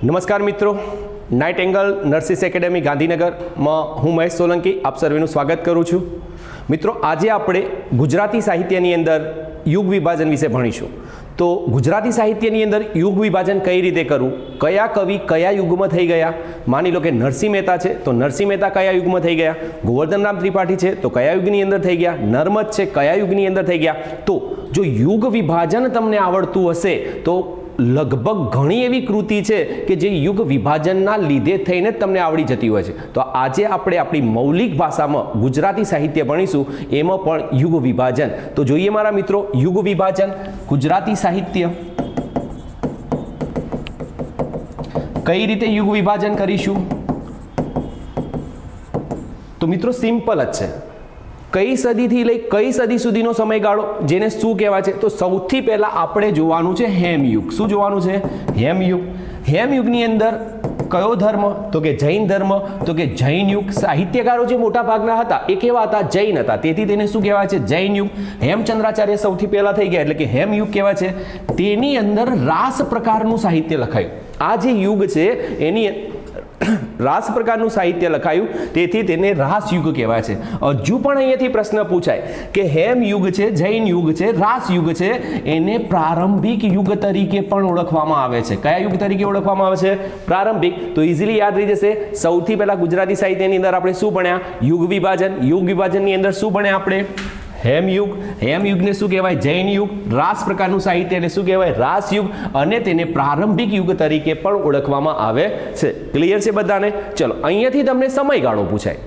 નમસ્કાર મિત્રો, night angle nurses academy ગાંધીનગરમાં હું મહેશ સોલંકી આપ સર્વેનું સ્વાગત કરું છું. મિત્રો, આજે આપણે ગુજરાતી સાહિત્યની અંદર યુગ વિભાજન વિશે ભણીશું. તો ગુજરાતી સાહિત્યની અંદર યુગ વિભાજન કઈ રીતે કરવું, કયા કવિ કયા યુગમાં થઈ ગયા. માની લો કે નરસિંહ મહેતા છે તો નરસિંહ મહેતા કયા યુગમાં થઈ ગયા, ગોવર્ધનરામ ત્રિપાઠી છે તો કયા યુગની અંદર થઈ ગયા, નર્મદ છે કયા યુગની અંદર થઈ ગયા. તો જો યુગ વિભાજન તમને આવડતું હશે તો લગભગ ઘણી એવી કૃતિ છે કે જે યુગ વિભાજનના લીધે થઈને જ તમને આવડી જતી હોય છે. તો આજે આપણે આપણી મૌલિક ભાષામાં ગુજરાતી સાહિત્ય ભણીશું, એમાં પણ યુગ વિભાજન. તો જોઈએ મારા મિત્રો, યુગ વિભાજન ગુજરાતી સાહિત્ય કઈ રીતે યુગ વિભાજન કરીશું. તો મિત્રો સિમ્પલ જ છે. કઈ સદીથી લઈ કઈ સદી સુધીનો સમયગાળો, જેને શું કહેવાય છે. તો સૌથી પહેલા આપણે જોવાનું છે હેમયુગ. શું જોવાનું છે? હેમયુગ. હેમયુગની અંદર કયો ધર્મ? તો કે જૈન ધર્મ. તો કે જૈન યુગ. સાહિત્યકારો જે મોટા ભાગના હતા એ કેવા હતા? જૈન હતા. તેથી તેને શું કહેવાય છે? જૈન યુગ. હેમચંદ્રાચાર્ય સૌથી પહેલા થઈ ગયા, એટલે કે હેમયુગ કહેવાય છે. તેની અંદર રાસ પ્રકારનું સાહિત્ય લખાયું. આ જે યુગ છે એની રાસ પ્રકારનું સાહિત્ય લખાયું, તેથી તેને રાસ યુગ કહેવાય છે. હજુ પણ અહીંયાથી પ્રશ્ન પૂછાય કે હેમ યુગ છે, જૈન યુગ છે, રાસ યુગ છે, એને પ્રારંભિક યુગ તરીકે પણ ઓળખવામાં આવે છે. કયા યુગ તરીકે ઓળખવામાં આવે છે? પ્રારંભિક. તો ઇઝીલી યાદ રહી જશે. સૌથી પહેલા ગુજરાતી સાહિત્યની અંદર આપણે શું ભણ્યા? યુગ વિભાજન. યુગ વિભાજનની અંદર શું ભણ્યા આપણે? હેમયુગ. હેમયુગને શું કહેવાય? જૈન યુગ. રાસ પ્રકારનું સાહિત્ય એટલે શું કહેવાય? રાસ યુગ. અને તેને પ્રારંભિક યુગ તરીકે પણ ઓળખવામાં આવે છે. ક્લિયર છે બધાને? ચલો, અહીંયાથી તમને સમયગાળો પૂછાય.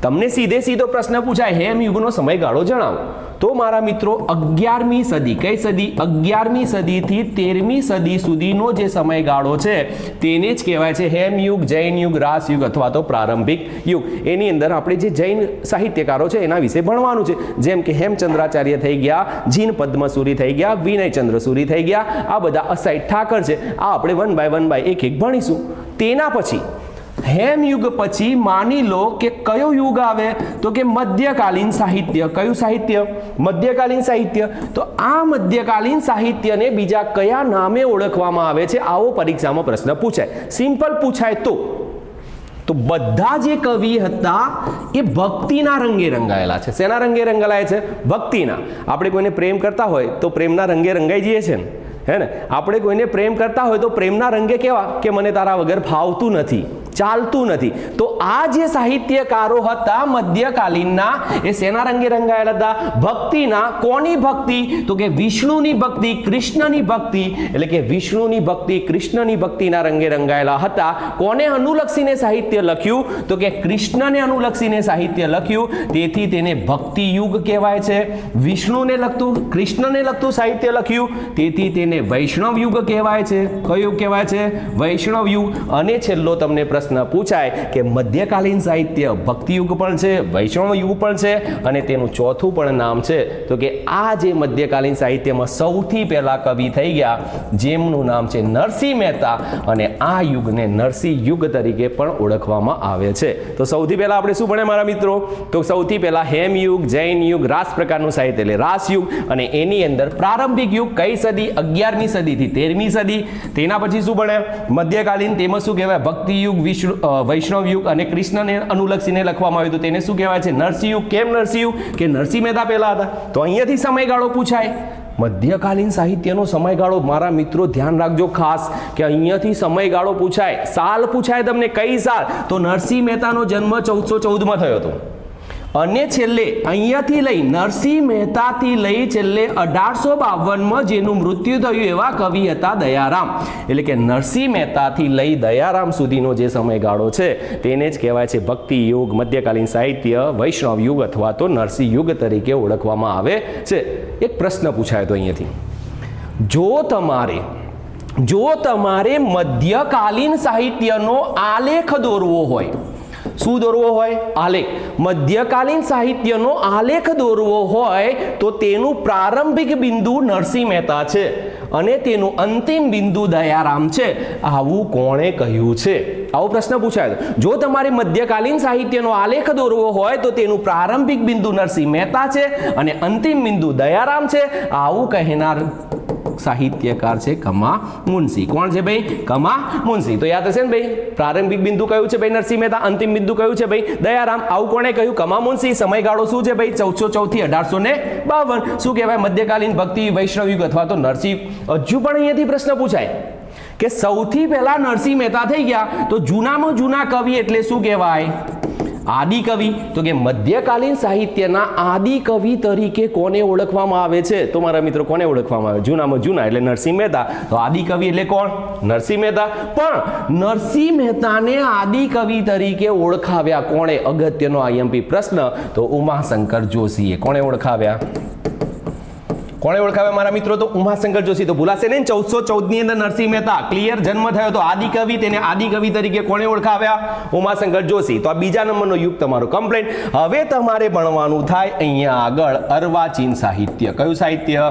તમને સીધે સીધો પ્રશ્ન પૂછાય, હેમયુગનો સમયગાળો જણાવો. તો મારા મિત્રો, 11મી સદી. કઈ સદી? 11મી સદીથી 13મી સદી સુધીનો જે સમયગાળો છે તેને જ કહેવાય છે હેમયુગ, જૈન યુગ, રાસ યુગ અથવા તો પ્રારંભિક યુગ. એની અંદર આપણે જે જૈન સાહિત્યકારો છે એના વિશે ભણવાનું છે. જેમ કે હેમચંદ્રાચાર્ય થઈ ગયા, જીન પદ્મસુરી થઈ ગયા, વિનયચંદ્ર સુરી થઈ ગયા, આ બધા અસાઈડ ઠાકર છે. આ આપણે વન બાય એક એક ભણીશું. તેના પછી હેમયુગ પછી માની લો કે કયો યુગ આવે? તો કે મધ્યકાલીન સાહિત્ય. કયું સાહિત્ય? મધ્યકાલીન સાહિત્ય. તો આ મધ્યકાલીન સાહિત્યને બીજા કયા નામે ઓળખવામાં આવે છે? આવો પરીક્ષામાં પ્રશ્ન પૂછાય. સિમ્પલ પૂછાય તો બધા જે કવિ હતા એ ભક્તિના રંગે રંગાયેલા છે. શેના રંગે રંગાયેલા છે? ભક્તિના. આપણે કોઈને પ્રેમ કરતા હોય તો પ્રેમના રંગે રંગાઈ જઈએ છે ને, હે ને? આપણે કોઈને પ્રેમ કરતા હોય તો પ્રેમના રંગે કેવા કે મને તારા વગર ફાવતું નથી, ચાલતું નથી. તો આ જે સાહિત્યકારો હતા મધ્યકાલીનના, એ શેના રંગે રંગાયેલા હતા? ભક્તિના. કોની ભક્તિ? તો કે વિષ્ણુની ભક્તિ, કૃષ્ણની ભક્તિ. એટલે કે વિષ્ણુની ભક્તિ, કૃષ્ણની ભક્તિના રંગે રંગાયેલા હતા. કોને અનુલક્ષીને સાહિત્ય લખ્યું? તો કે કૃષ્ણને અનુલક્ષીને સાહિત્ય લખ્યું, તેથી તેને ભક્તિ યુગ કહેવાય છે. વિષ્ણુને લગતું, કૃષ્ણને લગતું સાહિત્ય લખ્યું, તેથી તેને વૈષ્ણવ યુગ કહેવાય છે. કયું યુગ કહેવાય છે? વૈષ્ણવ યુગ. અને છેલ્લો તમને પ્રશ્ન પૂછાય કે મધ્યકાલીન સાહિત્ય ભક્તિ યુગ પણ છે, વૈષ્ણવ યુગ પણ છે, અને તેનું ચોથું પણ નામ છે. તો કે આ જે મધ્યકાલીન સાહિત્યમાં સૌથી પહેલા કવિ થઈ ગયા, જેમનું નામ છે નરસિંહ મહેતા, અને આ યુગને નરસિંહ યુગ તરીકે પણ ઓળખવામાં આવે છે. તો સૌથી પહેલા આપણે શું ભણ્યા મારા મિત્રો? તો સૌથી પહેલા હેમયુગ, જૈન યુગ, રાસ પ્રકારનું સાહિત્ય એટલે રાસ યુગ, અને એની અંદર પ્રારંભિક યુગ કઈ સદી? 11મી સદીથી 13મી સદી. તેના પછી શું ભણ્યા? મધ્યકાલીન. તેમાં શું કહેવાય? ભક્તિ યુગ, વૈષ્ણવ યુગ, અને કૃષ્ણને અનુલક્ષીને લખવામાં આવ્યું. તો તેને શું કહેવાય છે? નરસિંહ યુગ. કેમ નરસિંહ યુગ? કે નરસિંહ મહેતા પહેલા હતા. તો અહીંયાથી સમયગાળો પૂછાય. મધ્યકાલીન સાહિત્યનો સમયગાળો મારા મિત્રો ધ્યાન રાખજો ખાસ, કે અહીંયાથી સમયગાળો પૂછાય. સાલ પૂછાય તમને, કઈ સાલ? તો નરસિંહ મહેતાનો જન્મ 1414માં થયો હતો. અને છેલ્લે અહીંયાથી લઈ નરસિંહ મહેતાથી લઈ છેલ્લે 1852માં જેનું મૃત્યુ થયું એવા કવિ હતા દયારામ. એટલે કે નરસિંહ મહેતાથી લઈ દયારામ સુધીનો જે સમયગાળો છે તેને જ કહેવાય છે ભક્તિ યુગ, મધ્યકાલીન સાહિત્ય, વૈષ્ણવ યુગ અથવા તો નરસિંહ યુગ તરીકે ઓળખવામાં આવે છે. એક પ્રશ્ન પૂછાયો તો અહીંયાથી, જો તમારે મધ્યકાલીન સાહિત્યનો આલેખ દોરવો હોય, શું દોરવો હોય? આલેખ. મધ્યકાલીન સાહિત્યનો આલેખ દોરવો હોય તો તેનું પ્રારંભિક બિંદુ નરસિંહ મહેતા છે અને તેનું અંતિમ બિંદુ દયારામ છે. આવું કોણે કહ્યું છે? આવો પ્રશ્ન પૂછાયો. જો તમારે મધ્યકાલીન સાહિત્યનો આલેખ દોરવો હોય તો તેનું પ્રારંભિક બિંદુ નરસિંહ મહેતા છે અને અંતિમ બિંદુ દયારામ છે. આવું કહેનાર સાહિત્યકાર છે કમા મુનશી. કોણ છે ભાઈ? કમા મુનશી. તો યાદ હશે ને ભાઈ, પ્રારંભિક બિંદુ કયું છે ભાઈ? નરસિંહ મહેતા. અંતિમ બિંદુ કયું છે ભાઈ? દયારામ. આવું કોણે કહ્યું? કમા મુનશી. સમયગાળો શું છે ભાઈ? 1404 થી 1852. શું કહેવાય? મધ્યકાલીન ભક્તિ, વૈષ્ણવ યુગ અથવા તો નરસિંહ. હજુ પણ અહીંયાથી પ્રશ્ન પૂછાય કે સૌથી પહેલા નરસિંહ મહેતા થઈ ગયા તો જૂનામાં જૂના કવિ એટલે શું કહેવાય? આદિ કવિ. તો કે મધ્યકાલીન સાહિત્યના આદિ કવિ તરીકે કોને ઓળખવામાં આવે છે? તો મારા મિત્રો કોને ઓળખવામાં આવે? જૂનામાં જૂના એટલે નરસિંહ મહેતા. તો આદિ કવિ એટલે કોણ? નરસિંહ મહેતા. પણ નરસિંહ મહેતાને આદિ કવિ તરીકે ઓળખાવ્યા કોણે? અગત્યનો આઈએમપી પ્રશ્ન. તો ઉમાશંકર જોશીએ. કોણે ઓળખાવ્યા? કોણે ઓળખાવ્યા મારા મિત્રો? તો ઉમાશંકર જોશી. તો ભૂલાશે નહીં, 1414 ની અંદર નરસિંહ મહેતા ક્લિયર જન્મ થયો તો આદિ કવિ, તેને આદિ કવિ તરીકે કોણે ઓળખાવ્યા? ઉમાશંકર જોશી. તો આ બીજા નંબરનો યુગ તમારો કમ્પ્લીટ. હવે તમારે ભણવાનું થાય અહીંયા આગળ અર્વાચીન સાહિત્ય. કયું સાહિત્ય?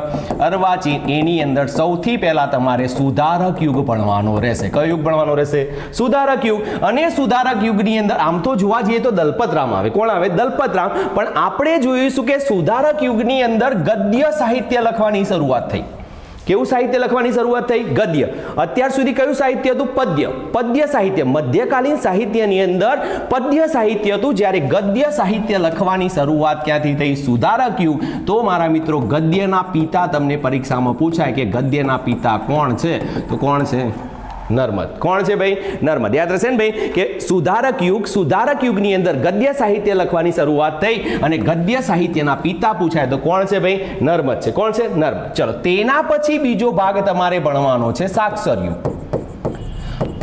અર્વાચીન. એની અંદર સૌથી પહેલા તમારે સુધારક યુગ ભણવાનો રહેશે. કયો યુગ ભણવાનો રહેશે? સુધારક યુગ. અને સુધારક યુગની અંદર આમ તો જોવા જઈએ તો દલપતરામ આવે. કોણ આવે? દલપતરામ. પણ આપણે જોઈશું કે સુધારક યુગની અંદર ગદ્ય સાહિત્ય લખવાની શરૂઆત થઈ. કેવું સાહિત્ય લખવાની શરૂઆત થઈ? ગદ્ય. અત્યાર સુધી કયું સાહિત્ય હતું? પદ્ય. પદ્ય સાહિત્ય. મધ્યકાલીન સાહિત્યની અંદર પદ્ય સાહિત્ય હતું, જ્યારે ગદ્ય સાહિત્ય લખવાની શરૂઆત ક્યાંથી થઈ? સુધારક યુગ. તો મારા મિત્રો ગદ્યના પિતા તમને પરીક્ષામાં પૂછાય કે ગદ્યના પિતા કોણ છે? તો કોણ છે? નર્મદ. કોણ છે ભાઈ? નર્મદ. યાદ રહેશે ને ભાઈ કે સુધારક યુગ, સુધારક યુગની અંદર ગદ્ય સાહિત્ય લખવાની શરૂઆત થઈ અને ગદ્ય સાહિત્યના પિતા પૂછાય તો કોણ છે ભાઈ? નર્મદ છે. કોણ છે? નર્મદ. ચલો, તેના પછી બીજો ભાગ તમારે ભણવાનો છે સાક્ષર યુગ.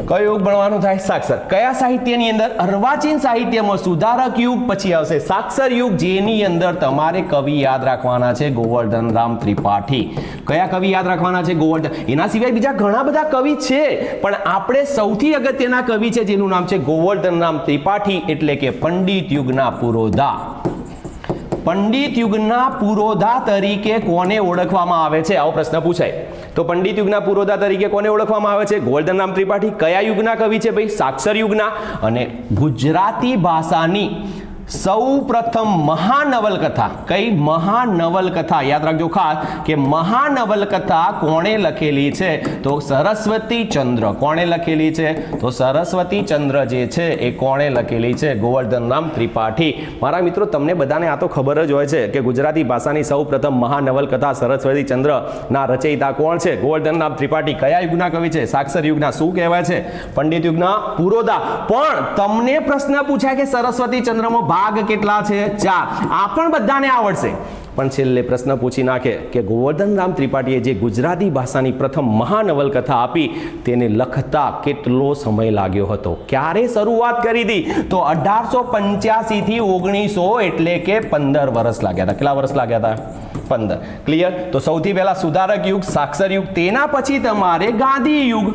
કયો યુગ ભણવાનું થાય? સાક્ષર. કયા સાહિત્યની અંદર? અર્વાચીન સાહિત્યમાં સુધારક યુગ, પછી આવશે સાક્ષર યુગ, જેની અંદર તમારે કવિ યાદ રાખવાના છે ગોવર્ધન રામ ત્રિપાઠી. કયા કવિ યાદ રાખવાના છે? ગોવર્ધન. એના સિવાય બીજા ઘણા બધા કવિ છે, પણ આપણે સૌથી અગત્યના કવિ છે જેનું નામ છે ગોવર્ધન રામ ત્રિપાઠી, એટલે કે પંડિત યુગના પુરોધા. પંડિત યુગના પુરોધા તરીકે કોને ઓળખવામાં આવે છે? આવો પ્રશ્ન પૂછાય. તો પંડિત યુગના પુરોધા તરીકે કોને ઓળખવામાં આવે છે? ગોવર્ધન રામ ત્રિપાઠી. કયા યુગના કવિ છે ભાઈ? સાક્ષર યુગના. અને ગુજરાતી ભાષાની સૌ પ્રથમ મહાનવલકથા. કઈ? મહાનવલકથા. યાદ રાખજો ખાસ કે મહાનવલકથા કોણે લખેલી છે? તો સરસ્વતી ચંદ્ર. કોણે લખેલી છે? તો સરસ્વતી ચંદ્ર જે છે એ કોણે લખેલી છે? ગોવર્ધન રામ ત્રિપાઠી. મારા મિત્રો તમને બધાને આ તો ખબર જ હોય છે કે ગુજરાતી ભાષાની સૌ પ્રથમ મહાનવલકથા સરસ્વતી ચંદ્ર ના રચયિતા કોણ છે? ગોવર્ધન રામ ત્રિપાઠી. કયા યુગના કવિ છે? સાક્ષર યુગના. શું કહેવાય છે? પંડિત યુગના પુરોધા. પણ તમને પ્રશ્ન પૂછાય કે સરસ્વતી ચંદ્રમાં ભાગ કેટલા છે? 4. આ પણ બધાને આવડશે, પણ છેલ્લે પ્રશ્ન પૂછી નાખે કે ગોવર્ધન રામ ત્રિપાઠીએ જે ગુજરાતી ભાષાની પ્રથમ મહાનવલકથા આપી તેને લખતા કેટલો સમય લાગ્યો હતો? ક્યારે શરૂઆત કરી હતી? તો 1885 થી 1900, એટલે કે 15 વર્ષ લાગ્યા હતા. કેટલા વર્ષ લાગ્યા હતા? 15. ક્લિયર? તો સૌથી પહેલા સુધારક યુગ, સાક્ષર યુગ, તેના પછી તમારે ગાંધી યુગ.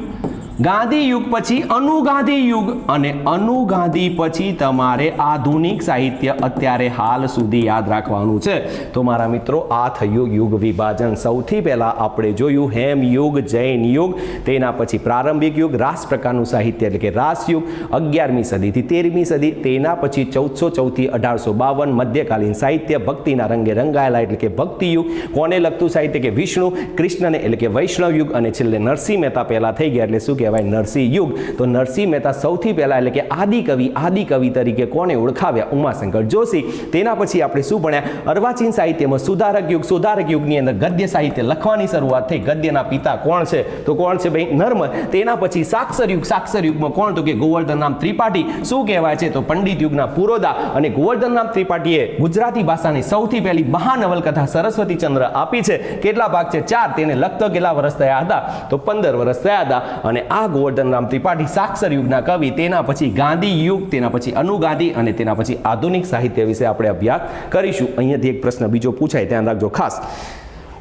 ગાંધી યુગ પછી અનુગાંધી યુગ, અને અનુગાંધી પછી તમારે આધુનિક સાહિત્ય અત્યારે હાલ સુધી યાદ રાખવાનું છે. તો મારા મિત્રો આ થયું યુગ વિભાજન. સૌથી પહેલા આપણે જોયું હેમ યુગ, જૈન યુગ, તેના પછી પ્રારંભિક યુગ, રાસ પ્રકારનું સાહિત્ય એટલે કે રાસ યુગ, 11મી સદીથી 13મી સદી, તેના પછી 1404 થી 1852 મધ્યકાલીન સાહિત્ય, ભક્તિના રંગે રંગાયેલા એટલે કે ભક્તિ યુગ, કોને લગતું સાહિત્ય કે વિષ્ણુ કૃષ્ણને એટલે કે વૈષ્ણવ યુગ, અને છેલ્લે નરસિંહ મહેતા પહેલા થઈ ગયા એટલે શું કહેવાય? નરસિંહ યુગ. તો નરસિંહ મહેતા સૌથી પહેલા એટલે કે આદિ કવિ તરીકે કોને ઓળખાવ્યા? ઉમાશંકર જોશી. તેના પછી આપણે શું ભણ્યા? અર્વાચીન સાહિત્યમાં સુધારક યુગ, સુધારક યુગની અંદર ગદ્ય સાહિત્ય લખવાની શરૂઆત થઈ. ગદ્યના પિતા કોણ છે? તો કોણ છે ભાઈ? નર્મદ. તેના પછી સાક્ષર યુગ, સાક્ષર યુગમાં કોણ? તો કે ગોવર્ધન રામ ત્રિપાઠી. શું કહેવાય છે? તો પંડિત યુગના પુરોધા. અને ગોવર્ધન રામ ત્રિપાઠીએ ગુજરાતી ભાષાની સૌથી પહેલી મહાનવલકથા સરસ્વતી ચંદ્ર આપી છે. કેટલા ભાગ છે? 4. તેને લખતો કેટલા વર્ષ થયા હતા? તો 15 વર્ષ થયા હતા. અને આ ગોવર્ધન રામ ત્રિપાઠી સાક્ષર યુગના કવિ. તેના પછી ગાંધી યુગ, તેના પછી અનુગાંધી, અને તેના પછી આધુનિક સાહિત્ય વિશે આપણે અભ્યાસ કરીશું. અહીંયાથી એક પ્રશ્ન બીજો પૂછાય, ધ્યાન રાખજો ખાસ.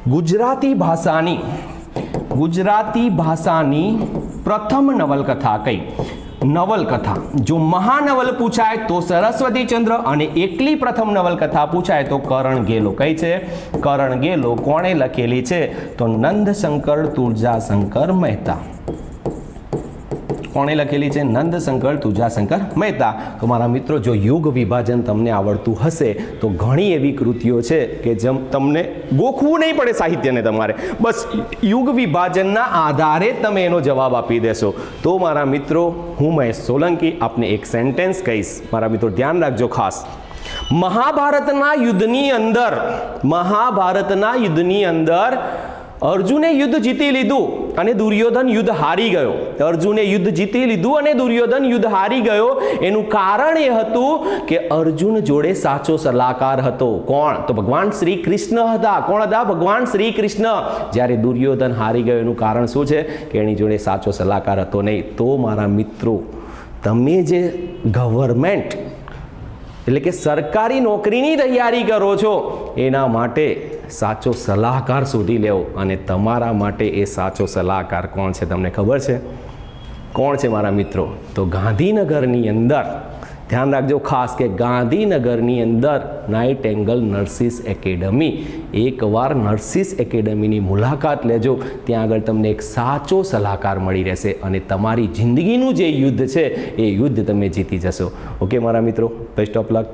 ગુજરાતી ભાષાની પ્રથમ નવલકથા કઈ? નવલકથા. જો મહાનવલ પૂછાય તો સરસ્વતી ચંદ્ર, અને એકલી પ્રથમ નવલકથા પૂછાય તો કરણ ગેલો. કઈ છે? કરણ ગેલો. કોણે લખેલી છે? તો નંદશંકર તુળજાશંકર મહેતા. કોણે લખેલી છે? નંદશંકર તુજાશંકર મહેતા. તો મારા મિત્રો, જો યુગ વિભાજન તમને આવડતું હશે તો ઘણી એવી કૃતિઓ છે કે જેમ તમને ગોખવું નહીં પડે સાહિત્યને, તમારે બસ યુગ વિભાજનના આધારે તમે એનો જવાબ આપી દેશો. તો મારા મિત્રો, હું મહેશ સોલંકી આપને એક સેન્ટેન્સ કહીશ. મારા મિત્રો ધ્યાન રાખજો ખાસ. મહાભારતના યુદ્ધની અંદર અર્જુને યુદ્ધ જીતી લીધું અને દુર્યોધન યુદ્ધ હારી ગયો. અર્જુને યુદ્ધ જીતી લીધું અને દુર્યોધન યુદ્ધ હારી ગયો. એનું કારણ એ હતું કે અર્જુન જોડે સાચો સલાહકાર હતો. કોણ? તો ભગવાન શ્રી કૃષ્ણ હતા. કોણ હતા? ભગવાન શ્રી કૃષ્ણ. જ્યારે દુર્યોધન હારી ગયો એનું કારણ શું છે? કે એની જોડે સાચો સલાહકાર હતો નહીં. તો મારા મિત્રો, તમે જે ગવર્મેન્ટ એટલે કે સરકારી નોકરીની તૈયારી કરો છો એના માટે સાચો સલાહકાર શોધી લેવો. અને તમારા માટે એ સાચો સલાહકાર કોણ છે તમને ખબર છે? કોણ છે મારા મિત્રો? તો ગાંધીનગરની અંદર, ધ્યાન રાખજો ખાસ, કે ગાંધીનગરની અંદર નાઇટેંગલ નર્સિસ એકેડમી. એકવાર નર્સિસ એકેડમીની મુલાકાત લેજો. ત્યાં આગળ તમને એક સાચો સલાહકાર મળી રહેશે અને તમારી જિંદગીનું જે યુદ્ધ છે એ યુદ્ધ તમે જીતી જશો. ઓકે મારા મિત્રો, બેસ્ટ ઓફ લક.